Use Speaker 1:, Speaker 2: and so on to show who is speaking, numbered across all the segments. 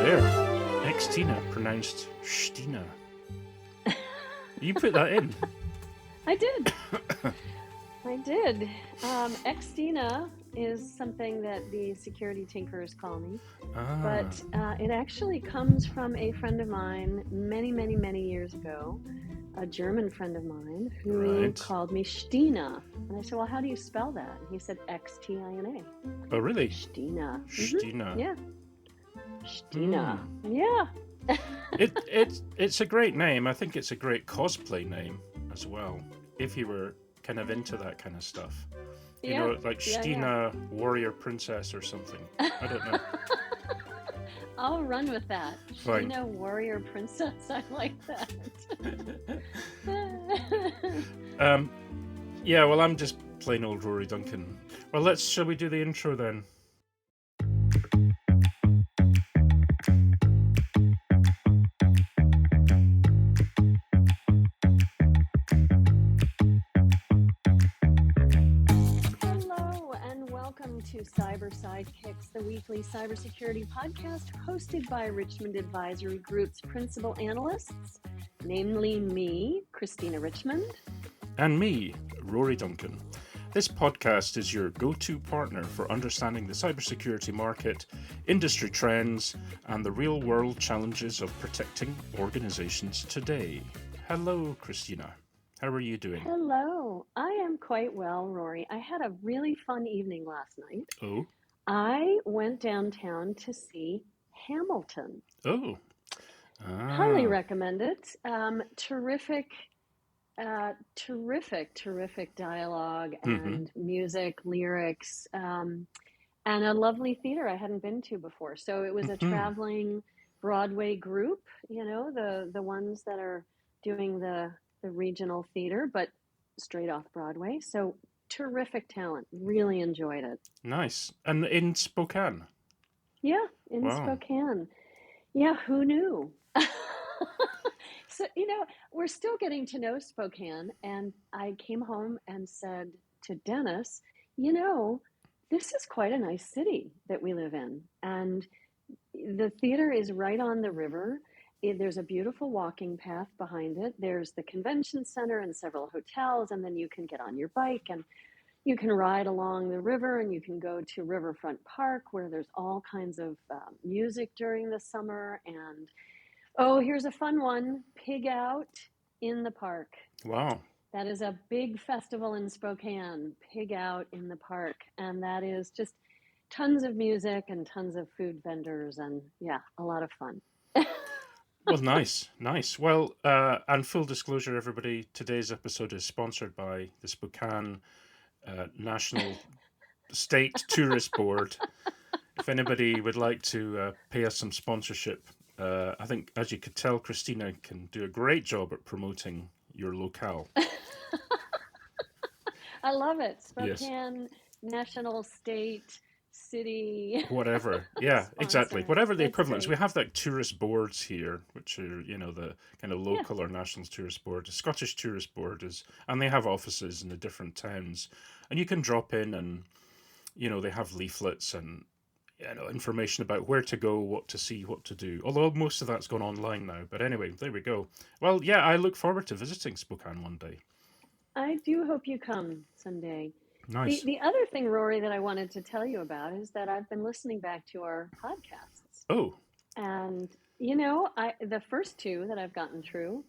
Speaker 1: there. Ex-Tina, pronounced Stina. You put that in.
Speaker 2: I did. I did. Ex-Tina is something that the security tinkerers call me. But it actually comes from a friend of mine many, many, many years ago, a German friend of mine who called me Stina. And I said, well, how do you spell that? And he said X-T-I-N-A.
Speaker 1: Oh, really?
Speaker 2: Stina.
Speaker 1: Stina.
Speaker 2: Mm-hmm. Yeah. Stina. Yeah.
Speaker 1: It's a great name. I think it's a great cosplay name as well, if you were kind of into that kind of stuff. You know, like Stina, Warrior Princess or something. I don't know.
Speaker 2: I'll run with that.
Speaker 1: Fine.
Speaker 2: Stina, Warrior Princess. I like that.
Speaker 1: Yeah, well, I'm just plain old Rory Duncan. Well, shall we do the intro then?
Speaker 2: To Cyber Sidekicks, the weekly cybersecurity podcast hosted by Richmond Advisory Group's principal analysts, namely me, Christina Richmond.
Speaker 1: And me, Rory Duncan. This podcast is your go-to partner for understanding the cybersecurity market, industry trends, and the real-world challenges of protecting organizations today. Hello, Christina. How are you doing?
Speaker 2: Hello. I am quite well, Rory. I had a really fun evening last night.
Speaker 1: Oh?
Speaker 2: I went downtown to see Hamilton.
Speaker 1: Oh.
Speaker 2: Highly recommend it. Terrific dialogue and music, lyrics, and a lovely theater I hadn't been to before. So it was a traveling Broadway group, you know, the ones that are doing the regional theater, but straight off Broadway. So terrific talent. Really enjoyed it.
Speaker 1: Nice. And in Spokane?
Speaker 2: Yeah, in Spokane. Yeah, who knew? So, you know, we're still getting to know Spokane. And I came home and said to Dennis, you know, this is quite a nice city that we live in. And the theater is right on the river. There's a beautiful walking path behind it. There's the convention center and several hotels, and then you can get on your bike and you can ride along the river, and you can go to Riverfront Park where there's all kinds of music during the summer. And here's a fun one, Pig Out in the Park.
Speaker 1: Wow.
Speaker 2: That is a big festival in Spokane, Pig Out in the Park. And that is just tons of music and tons of food vendors, and yeah, a lot of fun.
Speaker 1: Well, nice. Well, and full disclosure, everybody, today's episode is sponsored by the Spokane National State Tourist Board. If anybody would like to pay us some sponsorship, I think, as you could tell, Christina can do a great job at promoting your locale.
Speaker 2: I love it. Spokane National State City,
Speaker 1: whatever. Yeah, exactly. Whatever the equivalent is. We have like tourist boards here, which are, you know, the kind of local or national tourist board. The Scottish Tourist Board is, and they have offices in the different towns, and you can drop in and, you know, they have leaflets and, you know, information about where to go, what to see, what to do. Although most of that's gone online now. But anyway, there we go. Well, yeah, I look forward to visiting Spokane one day.
Speaker 2: I do hope you come someday.
Speaker 1: Nice.
Speaker 2: The other thing, Rory, that I wanted to tell you about is that I've been listening back to our podcasts.
Speaker 1: Oh.
Speaker 2: And, you know, the first two that I've gotten through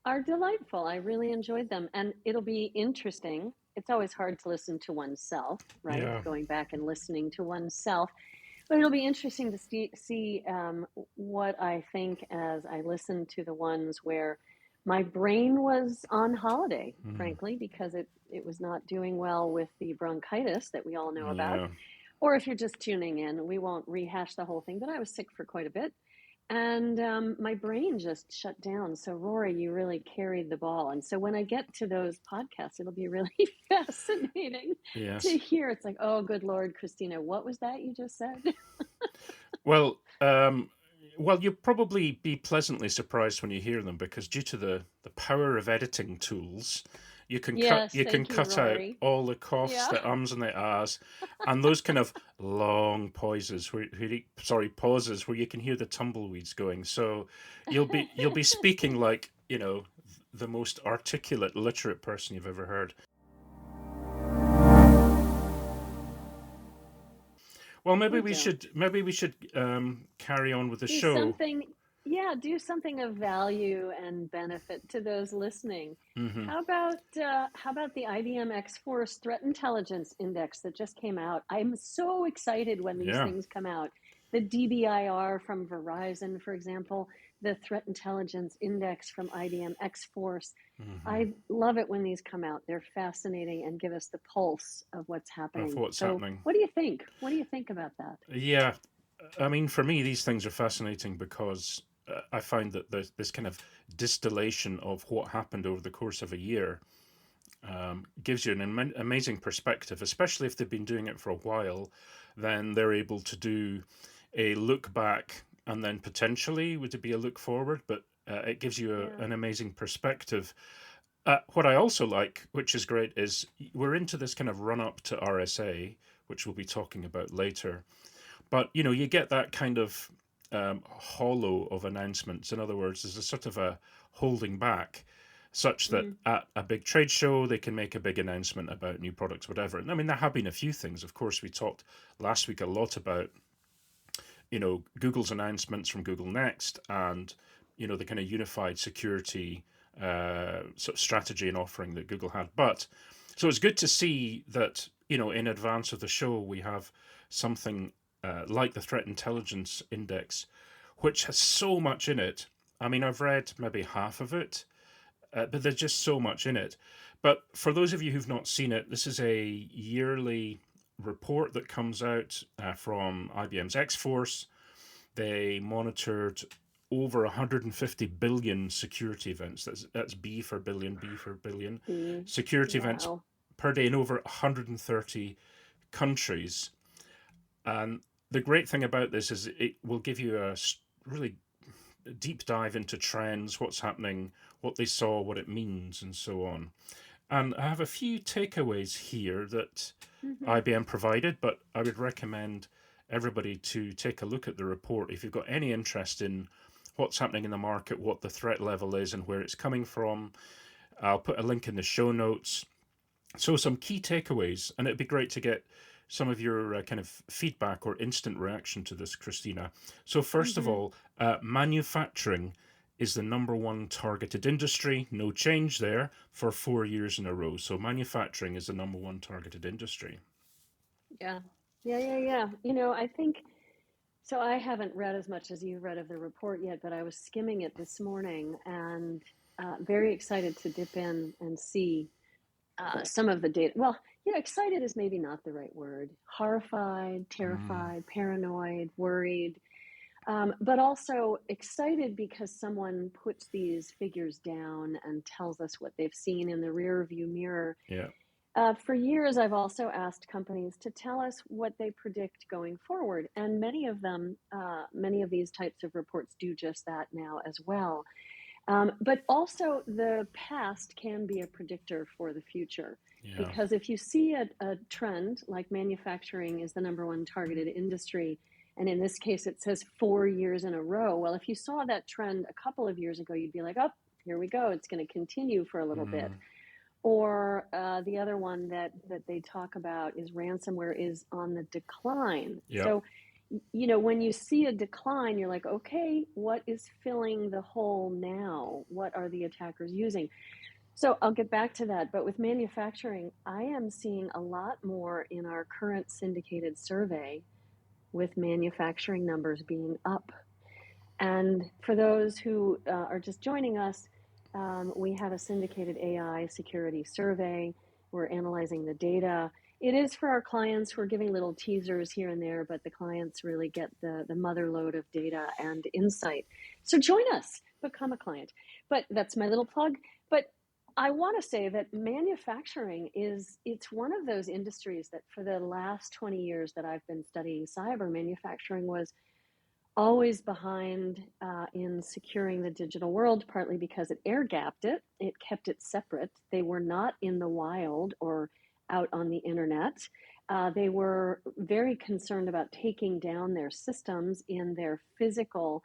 Speaker 2: are delightful. I really enjoyed them. And it'll be interesting. It's always hard to listen to oneself, right?
Speaker 1: Yeah.
Speaker 2: Going back and listening to oneself. But it'll be interesting to see what I think as I listen to the ones where my brain was on holiday, frankly, because it was not doing well with the bronchitis that we all know about. Or if you're just tuning in, we won't rehash the whole thing, but I was sick for quite a bit. And my brain just shut down. So, Rory, you really carried the ball. And so when I get to those podcasts, it'll be really fascinating to hear. It's like, oh, good Lord, Christina, what was that you just said?
Speaker 1: Well, you'll probably be pleasantly surprised when you hear them, because due to the power of editing tools,
Speaker 2: Yes,
Speaker 1: you can
Speaker 2: thank you,
Speaker 1: cut out
Speaker 2: Rory.
Speaker 1: all the coughs,
Speaker 2: Yeah.
Speaker 1: the ums and the ahs, and those kind of long pauses pauses where you can hear the tumbleweeds going. So you'll be speaking like, the most articulate, literate person you've ever heard. Well, maybe we should carry on with the
Speaker 2: Do
Speaker 1: show.
Speaker 2: something, yeah, do something of value and benefit to those listening.
Speaker 1: Hmm.
Speaker 2: How about the IBM X-Force Threat Intelligence Index that just came out? I'm so excited when these
Speaker 1: Yeah.
Speaker 2: things come out. The DBIR from Verizon, for example, the Threat Intelligence Index from IBM X-Force.
Speaker 1: Hmm.
Speaker 2: I love it when these come out. They're fascinating and give us the pulse of what's
Speaker 1: Of
Speaker 2: happening.
Speaker 1: what's
Speaker 2: So,
Speaker 1: happening.
Speaker 2: what do you think? What do you think about that?
Speaker 1: Yeah, I mean, for me, these things are fascinating because I find that there's this kind of distillation of what happened over the course of a year gives you an amazing perspective, especially if they've been doing it for a while. Then they're able to do a look back and then potentially would it be a look forward, but it gives you
Speaker 2: Yeah.
Speaker 1: an amazing perspective. What I also like, which is great, is we're into this kind of run up to RSA, which we'll be talking about later. But you get that kind of hollow of announcements. In other words, there's a sort of a holding back, such that
Speaker 2: Mm.
Speaker 1: at a big trade show they can make a big announcement about new products, whatever. And I mean, there have been a few things. Of course, we talked last week a lot about Google's announcements from Google Next, and the kind of unified security sort of strategy and offering that Google had. But so it's good to see that in advance of the show we have something like the Threat Intelligence Index, which has so much in it. I mean, I've read maybe half of it, but there's just so much in it. But for those of you who've not seen it, this is a yearly report that comes out from IBM's X-Force. They monitored over 150 billion security events. That's B for billion, B for billion. Security events
Speaker 2: Wow.
Speaker 1: per day in over 130 countries. And the great thing about this is it will give you a really deep dive into trends, what's happening, what they saw, what it means, and so on. And I have a few takeaways here that
Speaker 2: Mm-hmm.
Speaker 1: IBM provided, but I would recommend everybody to take a look at the report if you've got any interest in what's happening in the market, what the threat level is, and where it's coming from. I'll put a link in the show notes. So, some key takeaways, and it'd be great to get some of your kind of feedback or instant reaction to this, Christina. So, first of
Speaker 2: Mm-hmm.
Speaker 1: all, manufacturing is the number one targeted industry. No change there for 4 years in a row. So, manufacturing is the number one targeted industry.
Speaker 2: Yeah. Yeah. I think so. I haven't read as much as you've read of the report yet, but I was skimming it this morning and very excited to dip in and see some of the data. Well, excited is maybe not the right word. Horrified,
Speaker 1: Mm,
Speaker 2: terrified, paranoid, worried, but also excited because someone puts these figures down and tells us what they've seen in the rear view mirror.
Speaker 1: yeah,
Speaker 2: For years, I've also asked companies to tell us what they predict going forward. And many of these types of reports do just that now as well. But also, the past can be a predictor for the future.
Speaker 1: yeah.
Speaker 2: Because if you see a trend, like manufacturing is the number one targeted industry, and in this case, it says 4 years in a row. Well, if you saw that trend a couple of years ago, you'd be like, oh, here we go. It's going to continue for a little bit.
Speaker 1: Mm,
Speaker 2: Or the other one that they talk about is ransomware is on the decline.
Speaker 1: yeah.
Speaker 2: So, when you see a decline, you're like, okay, what is filling the hole now? What are the attackers using? So I'll get back to that. But with manufacturing, I am seeing a lot more in our current syndicated survey with manufacturing numbers being up. And for those who are just joining us, we have a syndicated AI security survey. We're analyzing the data. It is for our clients. We're giving little teasers here and there, but the clients really get the mother lode of data and insight. So join us, become a client. But that's my little plug. But I want to say that manufacturing it's one of those industries that for the last 20 years that I've been studying cyber, manufacturing was always behind in securing the digital world, partly because it air-gapped it. It kept it separate. They were not in the wild or out on the internet. They were very concerned about taking down their systems in their physical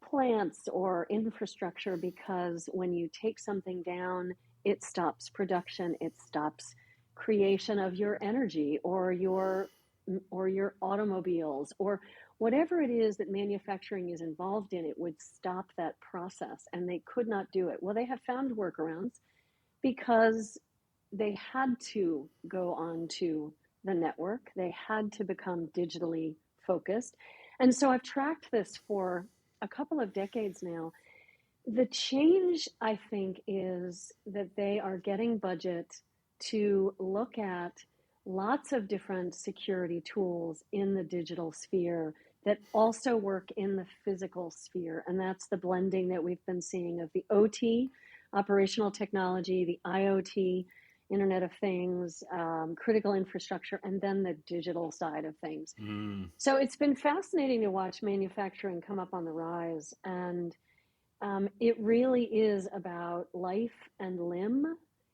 Speaker 2: plants or infrastructure, because when you take something down, it stops production, it stops creation of your energy or your automobiles or whatever it is that manufacturing is involved in. It would stop that process, and they could not do it. Well, they have found workarounds because they had to go on to the network. They had to become digitally focused. And so I've tracked this for a couple of decades now. The change, I think, is that they are getting budget to look at lots of different security tools in the digital sphere that also work in the physical sphere. And that's the blending that we've been seeing of the OT, operational technology, the IoT, Internet of Things, critical infrastructure, and then the digital side of things. So it's been fascinating to watch manufacturing come up on the rise. And it really is about life and limb.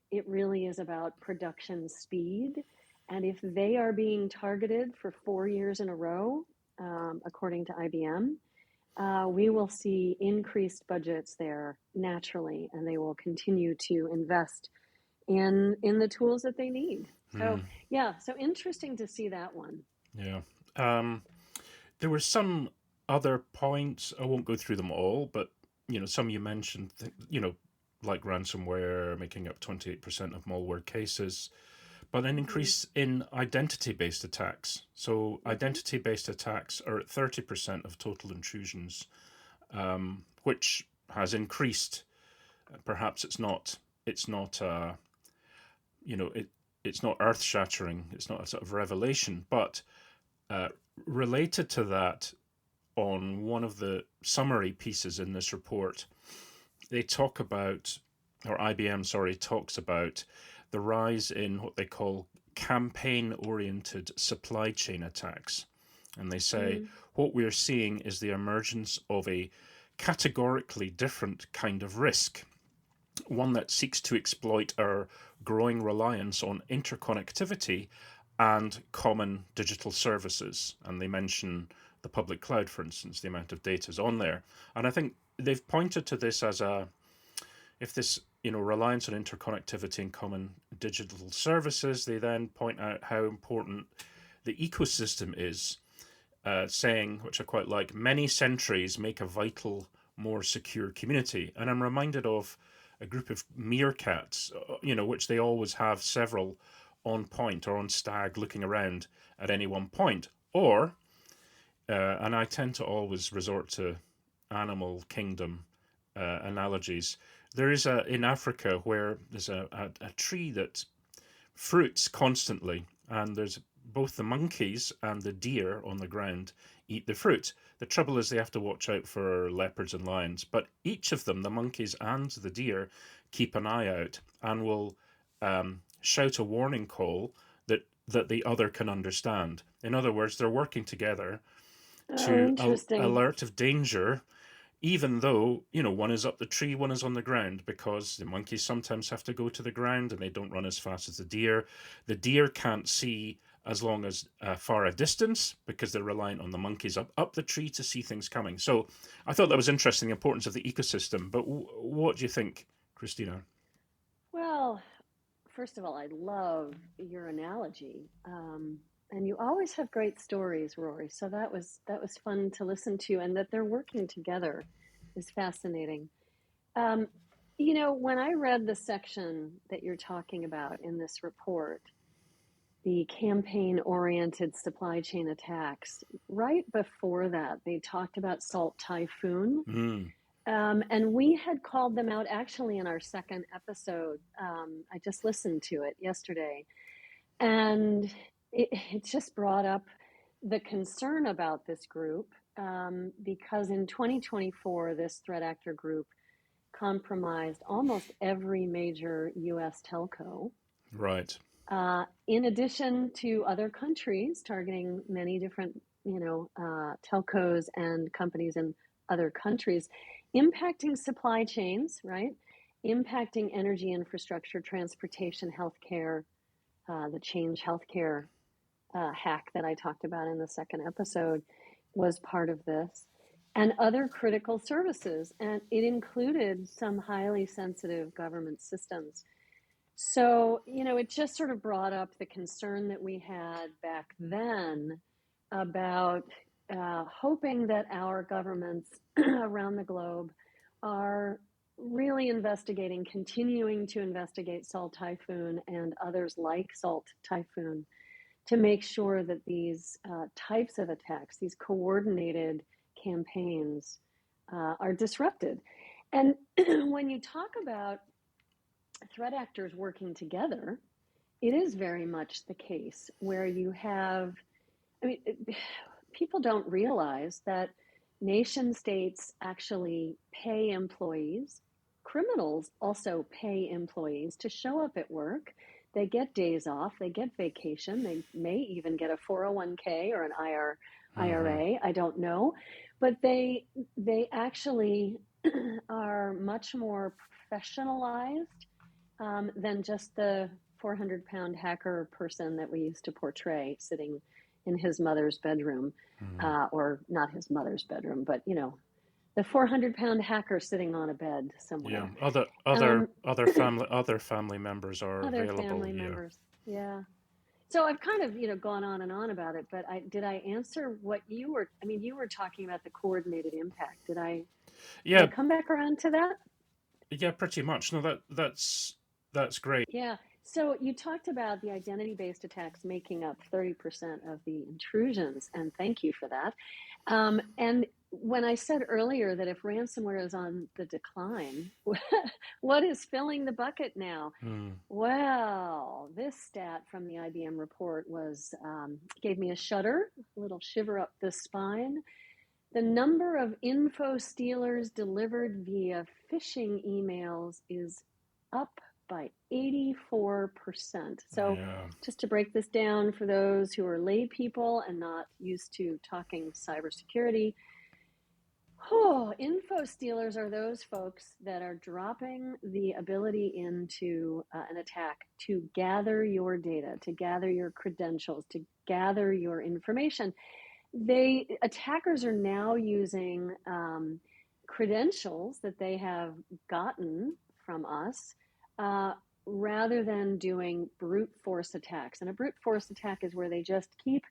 Speaker 2: It really is about production speed. And if they are being targeted for 4 years in a row, according to IBM, we will see increased budgets there naturally, and they will continue to invest in the tools that they need. So so interesting to see that one.
Speaker 1: Yeah. There were some other points. I won't go through them all, but some you mentioned, like ransomware making up 28% of malware cases, but an increase in identity-based attacks. So identity-based attacks are at 30% of total intrusions, which has increased. Perhaps it's not it's not earth-shattering. It's not a sort of revelation, but related to that, on one of the summary pieces in this report, they talk about, or IBM, talks about the rise in what they call campaign-oriented supply chain attacks. And they say, what we're seeing is the emergence of a categorically different kind of risk, one that seeks to exploit our growing reliance on interconnectivity and common digital services. And they mention the public cloud, for instance, the amount of data is on there. And I think they've pointed to this as if this reliance on interconnectivity and common digital services, they then point out how important the ecosystem is, saying, which I quite like, many sentries make a vital, more secure community. And I'm reminded of a group of meerkats, which they always have several on point or on stag looking around at any one point. Or, and I tend to always resort to animal kingdom analogies. There is in Africa where there's a tree that fruits constantly, and there's both the monkeys and the deer on the ground eat the fruit. The trouble is they have to watch out for leopards and lions, but each of them, the monkeys and the deer, keep an eye out and will shout a warning call that the other can understand. In other words, they're working together to alert of danger, even though, one is up the tree, one is on the ground, because the monkeys sometimes have to go to the ground and they don't run as fast as the deer. The deer can't see as long as far a distance because they're reliant on the monkeys up the tree to see things coming. So I thought that was interesting, the importance of the ecosystem. But what do you think, Christina?
Speaker 2: Well, first of all, I love your analogy. And you always have great stories, Rory. So that was fun to listen to, and that they're working together is fascinating. When I read the section that you're talking about in this report, the campaign-oriented supply chain attacks, right before that, they talked about Salt Typhoon. And we had called them out actually in our second episode. I just listened to it yesterday. And it just brought up the concern about this group because in 2024, this threat actor group compromised almost every major U.S. telco.
Speaker 1: Right.
Speaker 2: In addition to other countries targeting many different, telcos and companies in other countries, impacting supply chains, right? Impacting energy infrastructure, transportation, healthcare, the Change Healthcare hack that I talked about in the second episode was part of this, and other critical services. And it included some highly sensitive government systems. So, it just sort of brought up the concern that we had back then about hoping that our governments around the globe are really continuing to investigate Salt Typhoon and others like Salt Typhoon to make sure that these types of attacks, these coordinated campaigns, are disrupted. And when you talk about threat actors working together, it is very much the case where you have, people don't realize that nation states actually pay employees. Criminals also pay employees to show up at work. They get days off, they get vacation, they may even get a 401k or an IRA, I don't know. But they actually are much more professionalized than just the 400-pound hacker person that we used to portray sitting in his mother's bedroom, or not his mother's bedroom, but the 400-pound hacker sitting on a bed somewhere.
Speaker 1: Yeah, other family members are available.
Speaker 2: Family members, yeah. So I've kind of gone on and on about it, but did I answer what you were? You were talking about the coordinated impact. Did I come back around to that?
Speaker 1: Yeah, pretty much. No, that's great.
Speaker 2: Yeah. So you talked about the identity-based attacks making up 30% of the intrusions, and thank you for that. And when I said earlier that if ransomware is on the decline, what is filling the bucket now? Well, this stat from the IBM report gave me a shudder, a little shiver up the spine. The number of info stealers delivered via phishing emails is up by 84%. So just to break this down for those who are lay people and not used to talking cybersecurity, info stealers are those folks that are dropping the ability into an attack to gather your data, to gather your credentials, to gather your information. Attackers are now using credentials that they have gotten from us rather than doing brute force attacks. And a brute force attack is where they just keep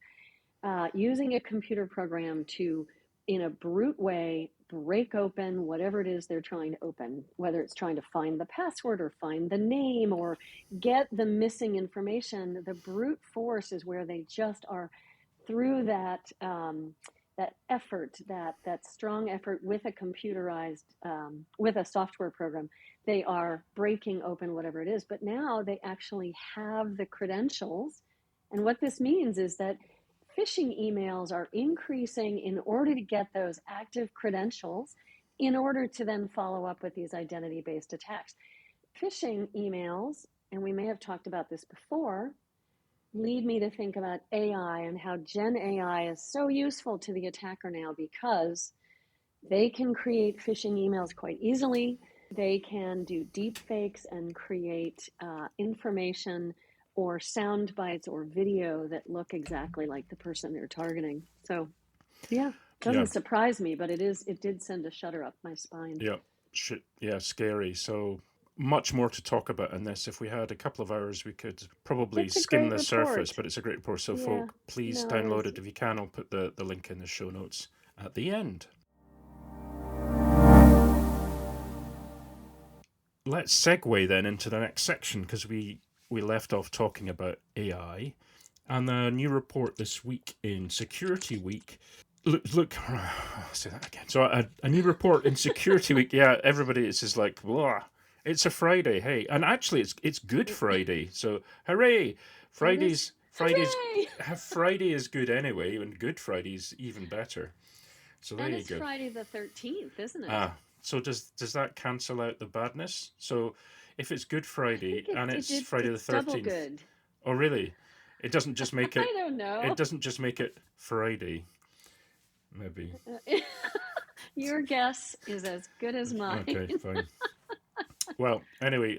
Speaker 2: using a computer program to, in a brute way, break open whatever it is they're trying to open, whether it's trying to find the password or find the name or get the missing information. The brute force is where they just are through that effort, that strong effort with a computerized, with a software program, they are breaking open whatever it is. But now they actually have the credentials. And what this means is that phishing emails are increasing in order to get those active credentials in order to then follow up with these identity-based attacks. Phishing emails, and we may have talked about this before, lead me to think about AI and how Gen AI is so useful to the attacker now because they can create phishing emails quite easily. They can do deep fakes and create information or sound bites or video that look exactly like the person they're targeting. So, doesn't surprise me, but it did send a shudder up my spine.
Speaker 1: Yeah, scary. So much more to talk about in this. If we had a couple of hours, we could probably skim the surface, but it's a great report. So folk, please download it if you can. I'll put the link in the show notes at the end. Let's segue then into the next section because we left off talking about AI and the new report this week in Security Week. Look, I'll say that again. So a new report in Security Week. Yeah, everybody is just like, blah. It's a Friday, hey, and actually it's Good Friday. So hooray! Friday is good anyway, and Good Friday is even better. So there you go.
Speaker 2: And it's Friday the 13th, isn't it?
Speaker 1: So does that cancel out the badness? So if it's Good Friday and it's Friday the 13th,
Speaker 2: double good.
Speaker 1: Oh really? It doesn't just make it.
Speaker 2: I don't know.
Speaker 1: It doesn't just make it Friday. maybe.
Speaker 2: Your guess is as good as mine.
Speaker 1: Okay, fine. Well, anyway,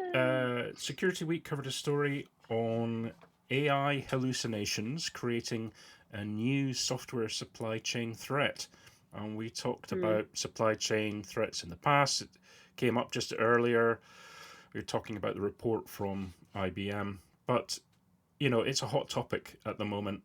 Speaker 1: Security Week covered a story on AI hallucinations creating a new software supply chain threat. And we talked about supply chain threats in the past. It came up just earlier. We were talking about the report from IBM. But, it's a hot topic at the moment.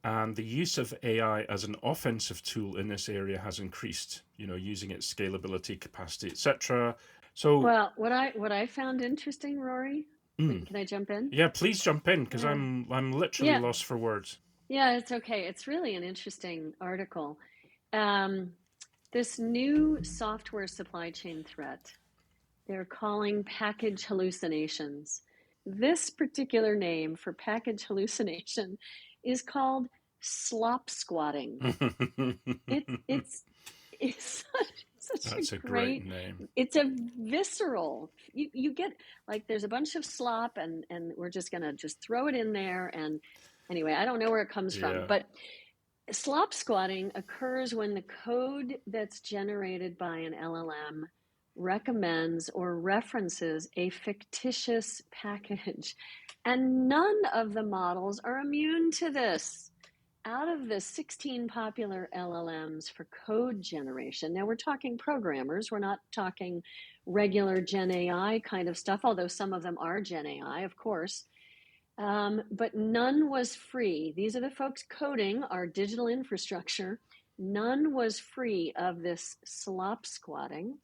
Speaker 1: And the use of AI as an offensive tool in this area has increased, using its scalability, capacity, etc. So,
Speaker 2: well, what I found interesting, Rory, can I jump in?
Speaker 1: Yeah, please jump in, because I'm literally lost for words.
Speaker 2: Yeah, it's okay. It's really an interesting article. This new software supply chain threat, they're calling package hallucinations. This particular name for package hallucination is called slop squatting. It's such
Speaker 1: a great name.
Speaker 2: It's a visceral. You get like there's a bunch of slop and we're just gonna just throw it in there. And anyway, I don't know where it comes from, but slop squatting occurs when the code that's generated by an LLM recommends or references a fictitious package. And none of the models are immune to this. Out of the 16 popular LLMs for code generation, now we're talking programmers, we're not talking regular Gen AI kind of stuff, although some of them are Gen AI, of course. But none was free. These are the folks coding our digital infrastructure. None was free of this slop squatting.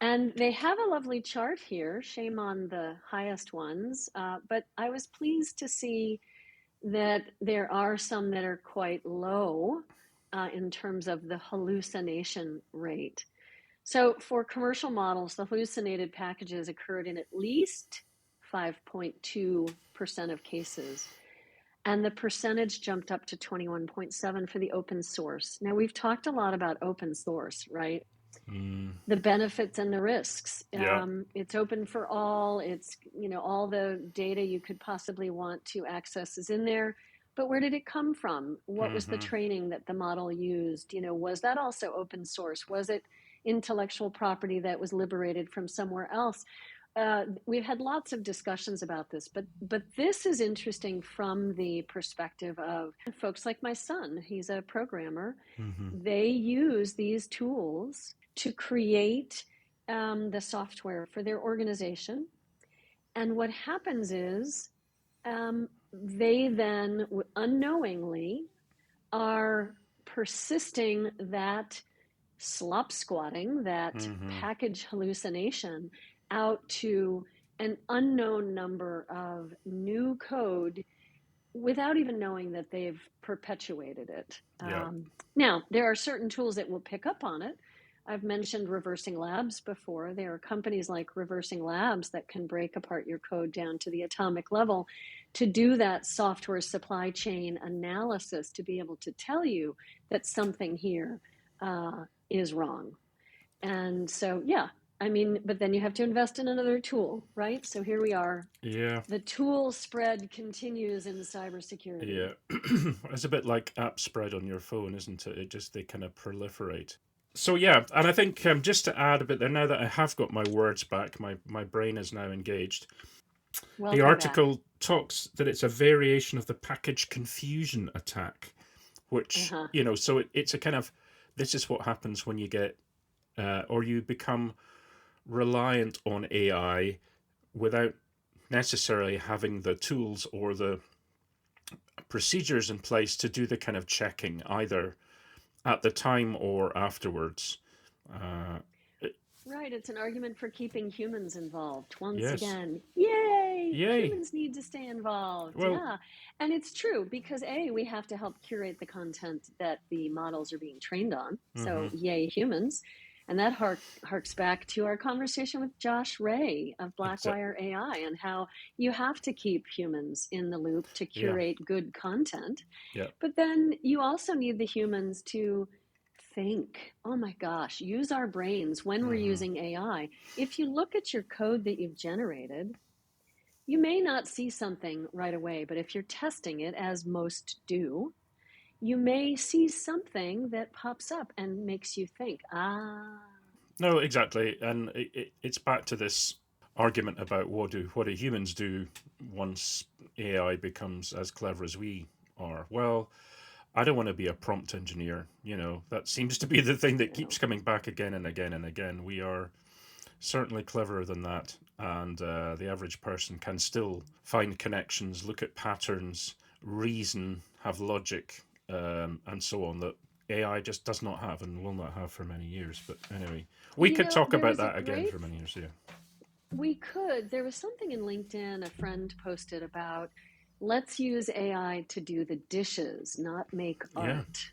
Speaker 2: And they have a lovely chart here, shame on the highest ones, but I was pleased to see that there are some that are quite low in terms of the hallucination rate. So for commercial models, the hallucinated packages occurred in at least 5.2% of cases. And the percentage jumped up to 21.7 for the open source. Now, we've talked a lot about open source, right? The benefits and the risks. It's open for all. It's, all the data you could possibly want to access is in there. But where did it come from? What was the training that the model used? Was that also open source? Was it intellectual property that was liberated from somewhere else? We've had lots of discussions about this, but this is interesting from the perspective of folks like my son. He's a programmer. They use these tools to create the software for their organization. And what happens is they then unknowingly are persisting that slop squatting, that package hallucination out to an unknown number of new code without even knowing that they've perpetuated it. Now, there are certain tools that will pick up on it. I've mentioned reversing labs before. There are companies like Reversing Labs that can break apart your code down to the atomic level to do that software supply chain analysis to be able to tell you that something here is wrong. And so, but then you have to invest in another tool, right? So here we are.
Speaker 1: Yeah.
Speaker 2: The tool spread continues in cybersecurity.
Speaker 1: Yeah. It's a bit like app spread on your phone, isn't it? They kind of proliferate. So yeah, and I think just to add a bit there, now that I have got my words back, my brain is now engaged.
Speaker 2: Welcome
Speaker 1: the article
Speaker 2: back.
Speaker 1: Talks that it's a variation of the package confusion attack, which, so it's a kind of, this is what happens when you get, or you become reliant on AI without necessarily having the tools or the procedures in place to do the kind of checking, either at the time or afterwards.
Speaker 2: Right, it's an argument for keeping humans involved. Once again, yay! Humans need to stay involved. Well, and it's true because we have to help curate the content that the models are being trained on. So yay, humans. And that harks back to our conversation with Josh Ray of Blackwire AI and how you have to keep humans in the loop to curate good content. But then you also need the humans to think, oh my gosh, use our brains when we're using AI. If you look at your code that you've generated, you may not see something right away, but if you're testing it, as most do, you may see something that pops up and makes you think,
Speaker 1: No, exactly. And it's back to this argument about what do humans do once AI becomes as clever as we are. Well, I don't want to be a prompt engineer. That seems to be the thing that keeps coming back again and again and again. We are certainly cleverer than that. And the average person can still find connections, look at patterns, reason, have logic, and so on, that AI just does not have and will not have for many years. But anyway, we could talk about that again for many years. Yeah,
Speaker 2: we could. There was something in LinkedIn a friend posted about, let's use AI to do the dishes, not make art.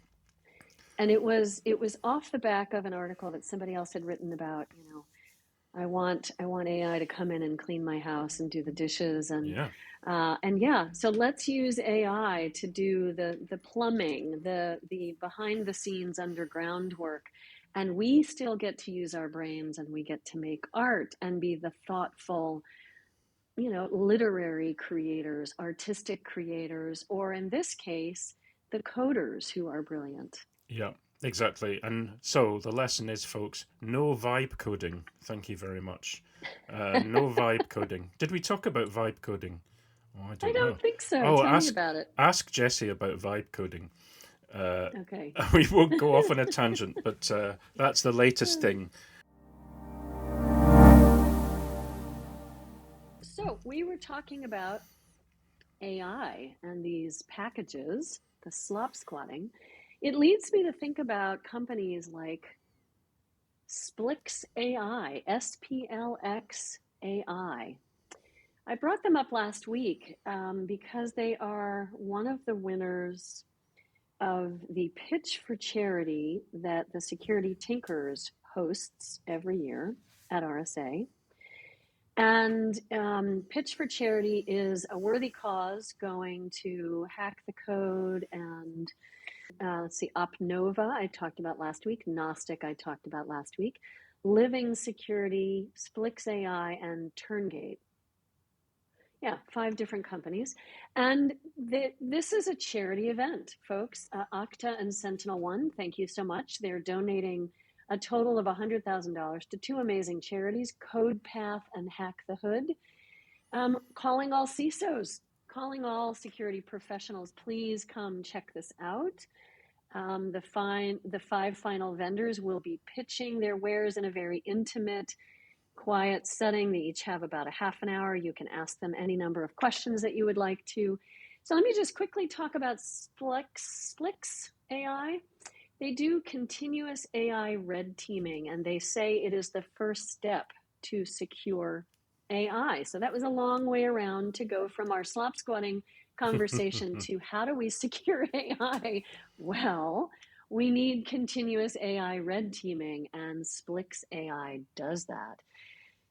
Speaker 2: And it was off the back of an article that somebody else had written about, I want AI to come in and clean my house and do the dishes, and so let's use AI to do the plumbing, the behind the scenes underground work, and we still get to use our brains, and we get to make art and be the thoughtful, literary creators, artistic creators, or in this case, the coders who are brilliant.
Speaker 1: Yeah. Exactly. And so the lesson is, folks, no vibe coding. Thank you very much. No vibe coding. Did we talk about vibe coding? Oh, I don't
Speaker 2: think so. Tell me about it.
Speaker 1: Ask Jessie about vibe coding.
Speaker 2: Okay.
Speaker 1: We won't go off on a tangent, but that's the latest thing.
Speaker 2: So we were talking about AI and these packages, the slop squatting. It leads me to think about companies like Splix AI, SPLX AI. I brought them up last week because they are one of the winners of the Pitch for Charity that the Security Tinkerers hosts every year at RSA. And Pitch for Charity is a worthy cause going to hack the code and let's see, Opnova I talked about last week, Gnostic I talked about last week, Living Security, Splix AI, and Turngate. Yeah, 5 different companies. And this is a charity event, folks. Okta and SentinelOne, thank you so much. They're donating a total of $100,000 to 2 amazing charities, CodePath and Hack the Hood. Calling all CISOs, calling all security professionals, please come check this out. The 5 final vendors will be pitching their wares in a very intimate, quiet setting. They each have about a half an hour. You can ask them any number of questions that you would like to. So let me just quickly talk about Splix AI. They do continuous AI red teaming, and they say it is the first step to secure AI. So that was a long way around to go from our slop squatting conversation to how do we secure AI? Well, we need continuous AI red teaming, and Splix AI does that.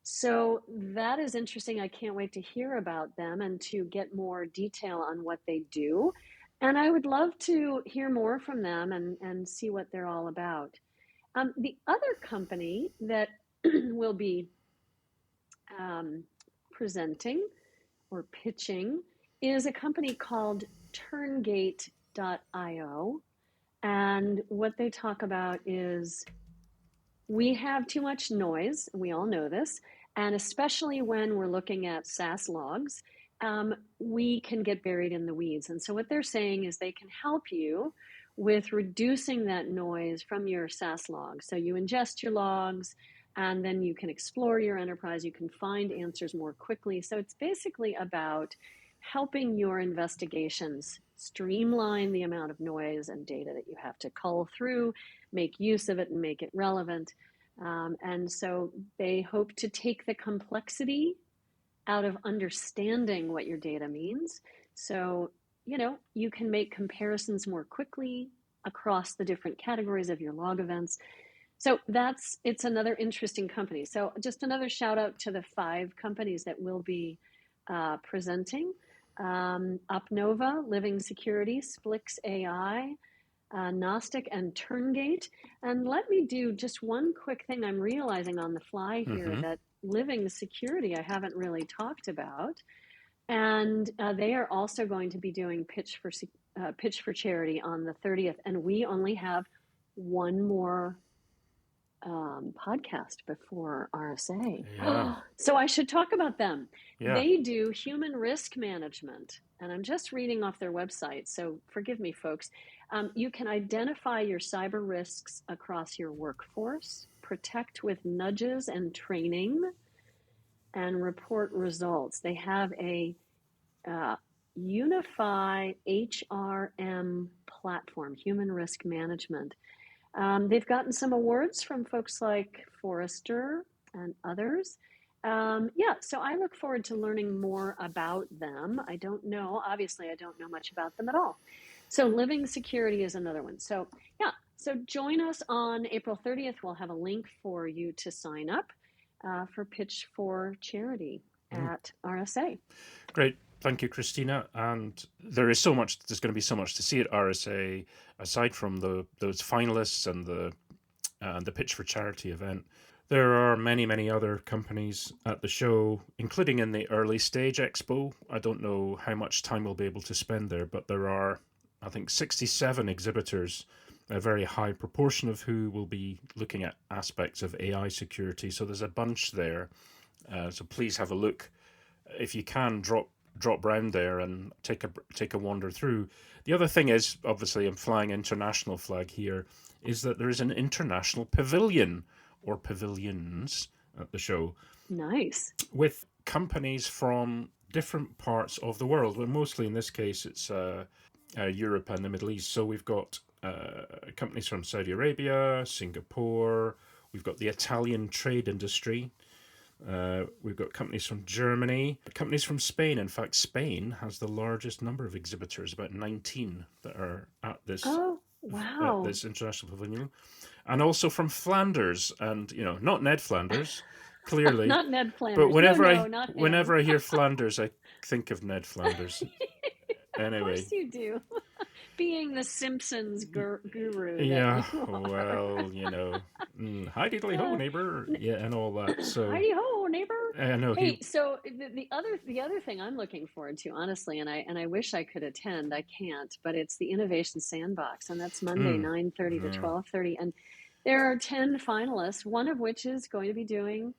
Speaker 2: So that is interesting. I can't wait to hear about them and to get more detail on what they do. And I would love to hear more from them and see what they're all about. The other company that will be presenting or pitching is a company called Turngate.io. And what they talk about is we have too much noise. We all know this. And especially when we're looking at SaaS logs, we can get buried in the weeds. And so what they're saying is they can help you with reducing that noise from your SaaS logs. So you ingest your logs, and then you can explore your enterprise. You can find answers more quickly. So it's basically about helping your investigations streamline the amount of noise and data that you have to cull through, make use of it, and make it relevant. And so they hope to take the complexity out of understanding what your data means. So, you can make comparisons more quickly across the different categories of your log events. So it's another interesting company. So just another shout out to the 5 companies that will be presenting. Opnova, Living Security, Splix AI, Gnostic, and Turngate. And let me do just one quick thing I'm realizing on the fly here that Living Security I haven't really talked about. And they are also going to be doing Pitch Pitch for Charity on the 30th, and we only have one more podcast before RSA.
Speaker 1: Yeah.
Speaker 2: So I should talk about them.
Speaker 1: Yeah.
Speaker 2: They do human risk management, and I'm just reading off their website, so forgive me, folks. You can identify your cyber risks across your workforce, protect with nudges and training, and report results. They have a Unify HRM platform, human risk management. They've gotten some awards from folks like Forrester and others. So I look forward to learning more about them. Obviously I don't know much about them at all. So Living Security is another one. So join us on April 30th. We'll have a link for you to sign up for Pitch for Charity at RSA.
Speaker 1: Great. Thank you, Christina. And there's going to be so much to see at RSA, aside from those finalists and the Pitch for Charity event. There are many, many other companies at the show, including in the early stage expo. I don't know how much time we'll be able to spend there, but there are, I think, 67 exhibitors, a very high proportion of who will be looking at aspects of AI security. So there's a bunch there. So please have a look. If you can, drop round there and take a wander through. The other thing is, obviously, I'm flying international flag here, is that there is an international pavilion or pavilions at the show.
Speaker 2: Nice.
Speaker 1: With companies from different parts of the world. Well, mostly in this case, it's Europe and the Middle East. So we've got companies from Saudi Arabia, Singapore. We've got the Italian trade industry. We've got companies from Germany, companies from Spain. In fact, Spain has the largest number of exhibitors, about 19 that are at this.
Speaker 2: Oh, wow.
Speaker 1: At this international pavilion, and also from Flanders, and not Ned Flanders, clearly.
Speaker 2: Not Ned Flanders.
Speaker 1: But whenever
Speaker 2: not
Speaker 1: whenever I hear Flanders, I think of Ned Flanders. Anyway.
Speaker 2: Of course you do. Being the Simpsons guru.
Speaker 1: Yeah, well, hi diddly ho, neighbor, and all that. So
Speaker 2: hi ho, neighbor.
Speaker 1: No,
Speaker 2: so the other thing I'm looking forward to, honestly, and I wish I could attend, I can't, but it's the Innovation Sandbox, and that's Monday 9:30 to 12:30, and there are 10 finalists, one of which is going to be doing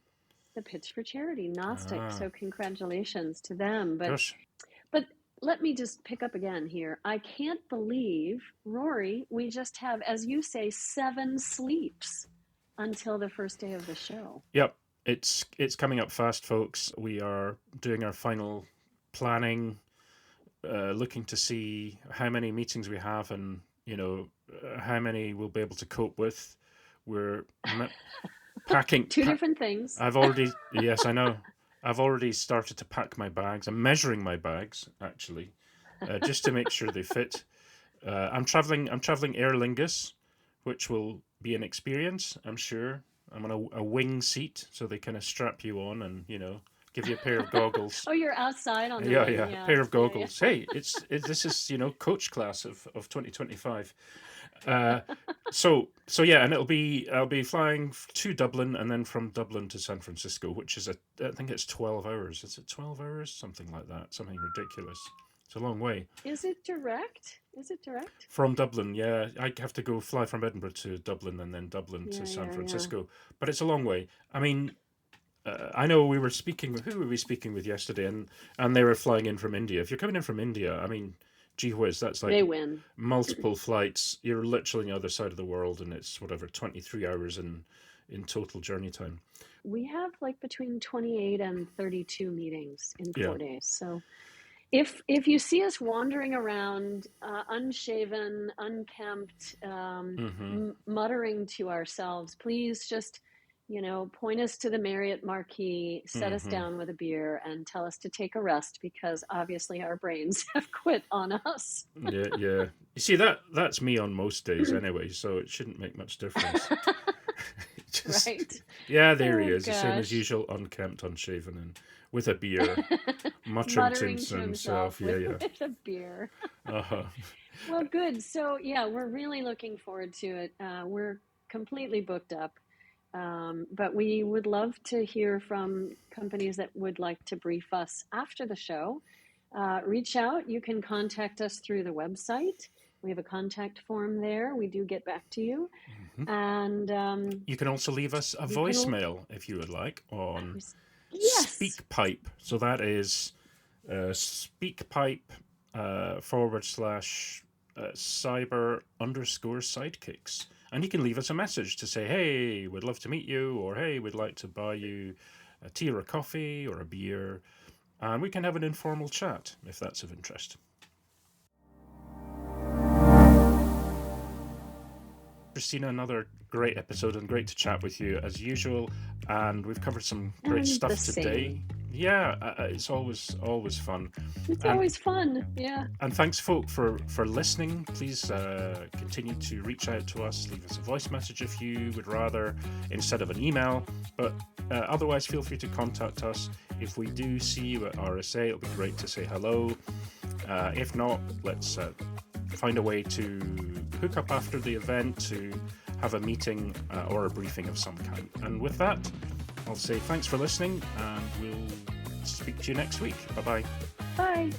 Speaker 2: the Pitch for Charity, Gnostic. So congratulations to them. But let me just pick up again here. I can't believe, Rory, we just have, as you say, 7 sleeps until the first day of the show.
Speaker 1: Yep, it's coming up fast, folks. We are doing our final planning, looking to see how many meetings we have and, how many we'll be able to cope with. We're packing...
Speaker 2: Two different things.
Speaker 1: Yes, I know. I've already started to pack my bags. I'm measuring my bags, actually, just to make sure they fit. I'm traveling Aer Lingus, which will be an experience, I'm sure. I'm on a wing seat, so they kind of strap you on and, give you a pair of goggles.
Speaker 2: Oh, you're outside on the
Speaker 1: wing.
Speaker 2: Yeah,
Speaker 1: Yeah, pair of goggles. Yeah. Hey, this is, coach class of 2025. So yeah, and I'll be flying to Dublin and then from Dublin to San Francisco, which is I think it's 12 hours. Is it 12 hours? Something like that. Something ridiculous. It's a long way.
Speaker 2: Is it direct?
Speaker 1: From Dublin, yeah. I have to fly from Edinburgh to Dublin and then Dublin to San Francisco. Yeah. But it's a long way. I mean, I know who were we speaking with yesterday, and they were flying in from India. If you're coming in from India, I mean, gee whiz, that's like
Speaker 2: they win.
Speaker 1: Multiple flights. You're literally on the other side of the world, and it's 23 hours in total journey time.
Speaker 2: We have between 28 and 32 meetings in 4 days. So if you see us wandering around unshaven, unkempt, muttering to ourselves, please just point us to the Marriott marquee, set us down with a beer, and tell us to take a rest, because obviously our brains have quit on us.
Speaker 1: Yeah. You see, that's me on most days anyway, so it shouldn't make much difference.
Speaker 2: Right.
Speaker 1: Yeah, there he is, the same as usual, unkempt, unshaven, and with a beer, muttering to himself. With
Speaker 2: a beer.
Speaker 1: Uh-huh.
Speaker 2: Well, good. So, we're really looking forward to it. We're completely booked up. But we would love to hear from companies that would like to brief us after the show. reach out. You can contact us through the website. We have a contact form there. We do get back to you. And
Speaker 1: you can also leave us a voicemail if you would like on SpeakPipe. So that is SpeakPipe /cyber_sidekicks. And you can leave us a message to say, hey, we'd love to meet you, or hey, we'd like to buy you a tea or a coffee or a beer. And we can have an informal chat if that's of interest. Christina, another great episode and great to chat with you as usual. And we've covered some great stuff today. Yeah, it's always fun.
Speaker 2: It's always fun, yeah.
Speaker 1: And thanks, folk, for listening. Please continue to reach out to us. Leave us a voice message if you would rather, instead of an email. But otherwise, feel free to contact us. If we do see you at RSA, it'll be great to say hello. If not, let's find a way to hook up after the event to have a meeting or a briefing of some kind. And with that, I'll say thanks for listening, and we'll speak to you next week. Bye-bye.
Speaker 2: Bye.